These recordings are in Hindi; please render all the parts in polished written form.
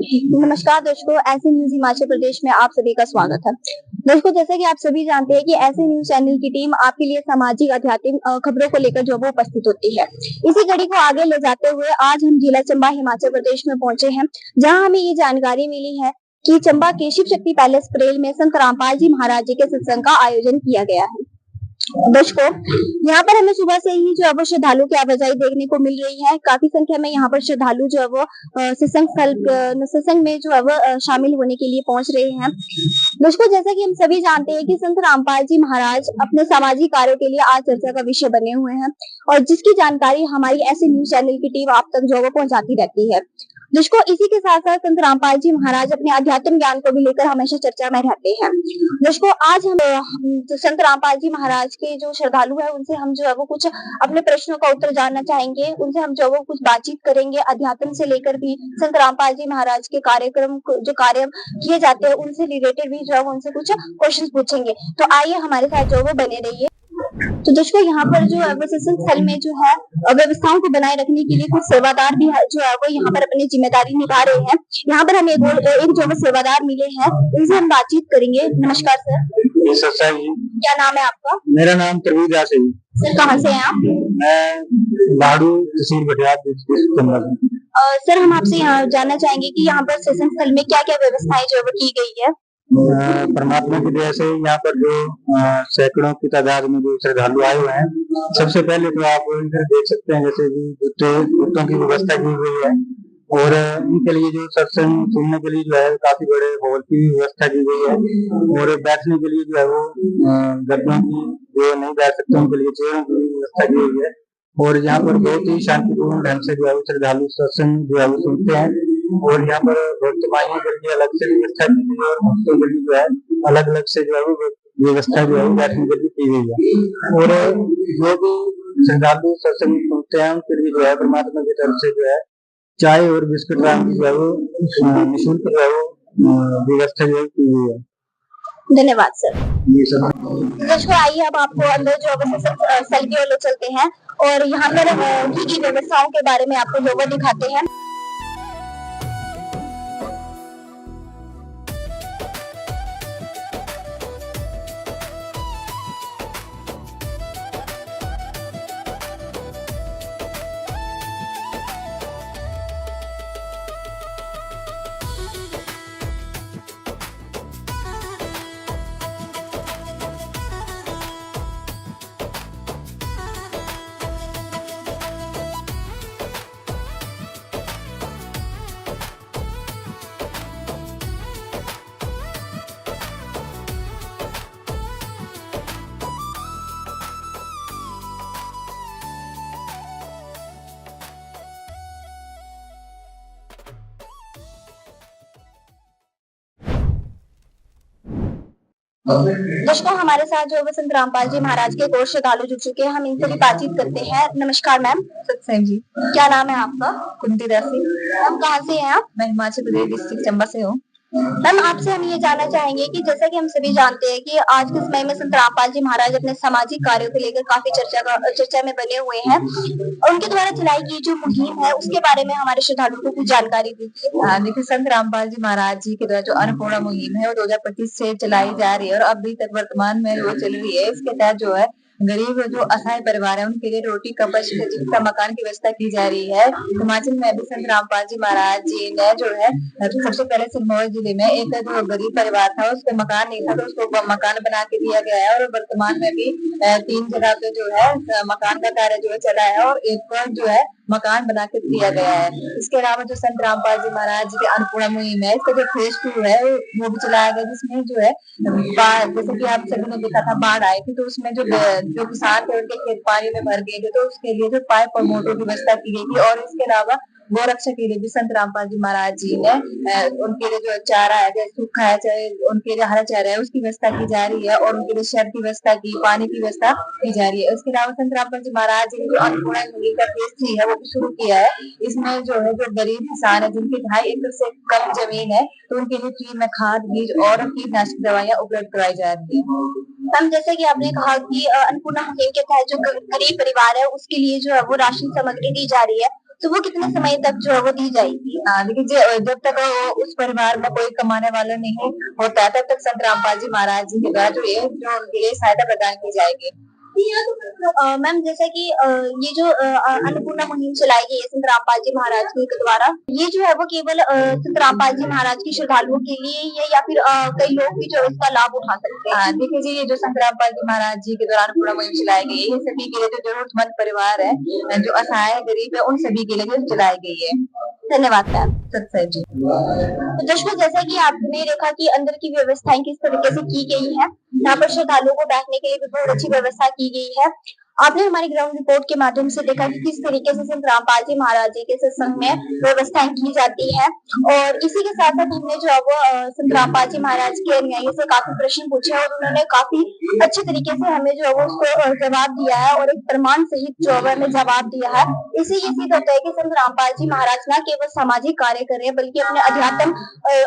नमस्कार दोस्तों, ऐसे न्यूज हिमाचल प्रदेश में आप सभी का स्वागत है। दोस्तों, जैसा कि आप सभी जानते हैं कि ऐसे न्यूज चैनल की टीम आपके लिए सामाजिक आध्यात्मिक खबरों को लेकर जो वो उपस्थित होती है। इसी कड़ी को आगे ले जाते हुए आज हम जिला चंबा हिमाचल प्रदेश में पहुंचे हैं, जहां हमें ये जानकारी मिली है कि चंबा के शिव शक्ति पैलेस परेल में संत रामपाल जी महाराज जी के सत्संग का आयोजन किया गया है। दोस्तों, यहाँ पर हमें सुबह से ही जो है वो श्रद्धालु की आवाजाही देखने को मिल रही है। काफी संख्या में यहाँ पर श्रद्धालु जो है वो सत्संग में जो है वो शामिल होने के लिए पहुंच रहे हैं। दोस्तों, जैसा कि हम सभी जानते हैं कि संत रामपाल जी महाराज अपने सामाजिक कार्यों के लिए आज चर्चा का विषय बने हुए हैं और जिसकी जानकारी हमारी ऐसे न्यूज चैनल की टीम आप तक जो है वो पहुंचाती रहती है। दोस्तों, इसी के साथ साथ संत रामपाल जी महाराज अपने आध्यात्म ज्ञान को भी लेकर हमेशा चर्चा में रहते हैं। दोस्तों, आज हम संत रामपाल जी महाराज के जो श्रद्धालु है उनसे हम जो है वो कुछ अपने प्रश्नों का उत्तर जानना चाहेंगे। उनसे हम जो है वो कुछ बातचीत करेंगे, अध्यात्म से लेकर भी संत रामपाल जी महाराज के कार्यक्रम जो कार्य किए जाते हैं उनसे रिलेटेड भी जो है उनसे कुछ क्वेश्चन पूछेंगे। तो आइए हमारे साथ जो वो बने रहिए। तो दोस्तों, यहाँ पर जो है सत्संग स्थल में जो है व्यवस्थाओं को बनाए रखने के लिए कुछ सेवादार भी जो है वो यहाँ पर अपनी जिम्मेदारी निभा रहे हैं। यहाँ पर हमें एक जो सेवादार मिले हैं, उनसे हम बातचीत करेंगे। नमस्कार सर। क्या नाम है आपका? मेरा नाम प्रवीण दास है। सर, कहाँ से हैं आप? मैं लाडू तहसील भटियात। सर, हम आपसे यहाँ जानना चाहेंगे कि यहाँ पर सत्संग स्थल में क्या क्या व्यवस्थाएं जो है की गई है। परमात्मा की दया से यहाँ पर जो सैकड़ों की तादाद में जो श्रद्धालु आए हुए हैं, सबसे पहले तो आप इधर देख सकते हैं जैसे कि जूतों की व्यवस्था की गई है और इनके लिए जो सत्संग सुनने के लिए जो है काफी बड़े हॉल की व्यवस्था की गई है और बैठने के लिए जो है वो गद्दों की जो नहीं बैठ सकते उनके लिए चेयरों की व्यवस्था की गई है और यहाँ पर बहुत ही शांतिपूर्ण ढंग से जो है श्रद्धालु सत्संग जो है वो सुनते हैं और यहाँ पर भक्त माइयों के लिए अलग से व्यवस्था की गई है और भक्तों के लिए जो है अलग अलग से जो है व्यवस्था जो है बैठने के लिए की गई है और जो भी श्रद्धालु सत्संग सुनते हैं उनके लिए जो है परमात्मा की तरफ से जो है चाय और बिस्कुट राम की जो है वो निःशुल्क जो है वो व्यवस्था जो है की गई है। धन्यवाद सर। दोस्तों, आइए अब आपको अंदर जो स्थल की ओर चलते हैं और यहाँ पर की व्यवस्थाओं के बारे में आपको जो दिखाते हैं। दोस्तों, हमारे साथ जो संत रामपाल जी महाराज के कोष श्रद्धालु जुड़ चुके हैं, हम इनसे भी बातचीत करते हैं। नमस्कार मैम। सत्संग जी। क्या नाम है आपका? कुंती दासी। मैम, कहाँ से हैं आप? मैं हिमाचल प्रदेश डिस्ट्रिक्ट चंबा से हूँ। मैम, आपसे हम ये जानना चाहेंगे कि जैसा कि हम सभी जानते हैं कि आज के समय में संत रामपाल जी महाराज अपने सामाजिक कार्यों को लेकर काफी चर्चा में बने हुए हैं और उनके द्वारा चलाई गई जो मुहिम है उसके बारे में हमारे श्रद्धालुओं को कुछ जानकारी दीजिए। हाँ, देखिए संत रामपाल जी महाराज जी के द्वारा जो अन्नपूर्णा मुहिम है वो 2025 से चलाई जा रही है और अभी तक वर्तमान में वो चल रही है। इसके तहत जो है गरीब जो असहाय परिवार है उनके लिए रोटी कपड़ा का मकान की व्यवस्था की जा रही है। हिमाचल में अभी संत रामपाल जी महाराज जी ने जो है सबसे पहले सिरमौर जिले में एक जो गरीब परिवार था उसको मकान नहीं था तो उसको मकान बना के दिया गया है और वर्तमान में भी 3 जगह पे जो है मकान का कार्य जो है चला है और एक पर जो है मकान बना के दिया गया है। इसके अलावा जो संत रामपाल जी महाराज जी के अन्नपूर्णा मुहिम है इसका जो फेज 2 है वो भी चलाया गया जिसमें जो है जैसे कि आप सभी ने देखा था बाढ़ आई थी तो उसमें जो किसान थे उनके खेत पानी में भर गए थे तो उसके लिए जो पाइप और मोटर की व्यवस्था की गई थी और इसके अलावा गोरक्षा के लिए भी संत रामपाल जी महाराज जी ने उनके लिए जो चारा है जैसे सूखा है चाहे उनके लिए हरा चारा है उसकी व्यवस्था की जा रही है और उनके लिए शहर की व्यवस्था की पानी की व्यवस्था की जा रही है। उसके अलावा संत रामपाल जी महाराज जी ने जो अन्नपूर्णा मुहिम का फेज 3 है वो भी शुरू किया है। इसमें जो है जो गरीब किसान है जिनकी 2.5 एकड़ से कम जमीन है तो उनके लिए फ्री में खाद बीज और कीटनाशक दवाइयाँ उपलब्ध कराई जा रही है। हम जैसे कि आपने कहा कि अन्नपूर्णा मुहिम के तहत जो गरीब परिवार है उसके लिए जो है वो राशन सामग्री दी जा रही है तो वो कितने समय तक जो है वो दी जाएगी? देखिए जब तक उस परिवार में कोई कमाने वाला नहीं होता है, तब तक संत रामपाल जी महाराज जी के द्वारा जो उनके लिए सहायता प्रदान की जाएगी। मैम जैसा कि ये जो अन्नपूर्णा मुहिम चलाई गई है संत रामपाल जी महाराज जी के द्वारा, ये जो है वो केवल संत रामपाल जी महाराज के श्रद्धालुओं के लिए ही है या फिर कई लोग भी जो इसका लाभ उठा सकते हैं? देखिए जी, ये जो संत रामपाल जी महाराज जी के द्वारा अन्नपूर्णा मुहिम चलाई गई है, ये सभी के लिए जो जरूरतमंद परिवार है, जो असहाय गरीब है, उन सभी के लिए चलाई गई है। धन्यवाद मैम। सत्सय जी। तो दर्शकों जैसा कि आपने देखा कि अंदर की व्यवस्थाएं किस तरीके से की गई है, यहाँ पर श्रद्धालुओं को बैठने के लिए भी बहुत अच्छी व्यवस्था की गई है। आपने हमारी ग्राउंड रिपोर्ट के माध्यम से देखा कि किस तरीके से संत रामपाल जी महाराज जी के सत्संग में व्यवस्थाएं की जाती है और इसी के साथ साथ हमने जो है वो संत रामपाल जी महाराज के अनुयायियों से काफी प्रश्न पूछे और उन्होंने काफी अच्छे तरीके से हमें जो है वो उसको जवाब दिया है और एक प्रमाण सहित जो है हमें जवाब दिया है। इससे ये सिद्ध होता है कि संत रामपाल जी महाराज न केवल सामाजिक कार्य कर रहे हैं बल्कि अपने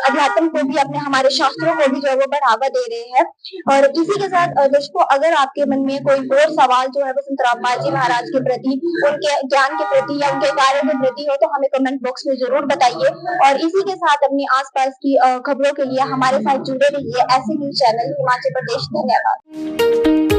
अध्यात्म को भी, अपने हमारे शास्त्रों को भी जो है वो बढ़ावा दे रहे हैं। और इसी के साथ दोस्तों अगर आपके मन में कोई और सवाल जो है वो संत रामपाल जी महाराज के प्रति, उनके ज्ञान के प्रति या उनके कार्य के प्रति हो तो हमें कमेंट बॉक्स में जरूर बताइए और इसी के साथ अपनी आसपास की खबरों के लिए हमारे साथ जुड़े रहिए ऐसे न्यूज चैनल हिमाचल प्रदेश। धन्यवाद।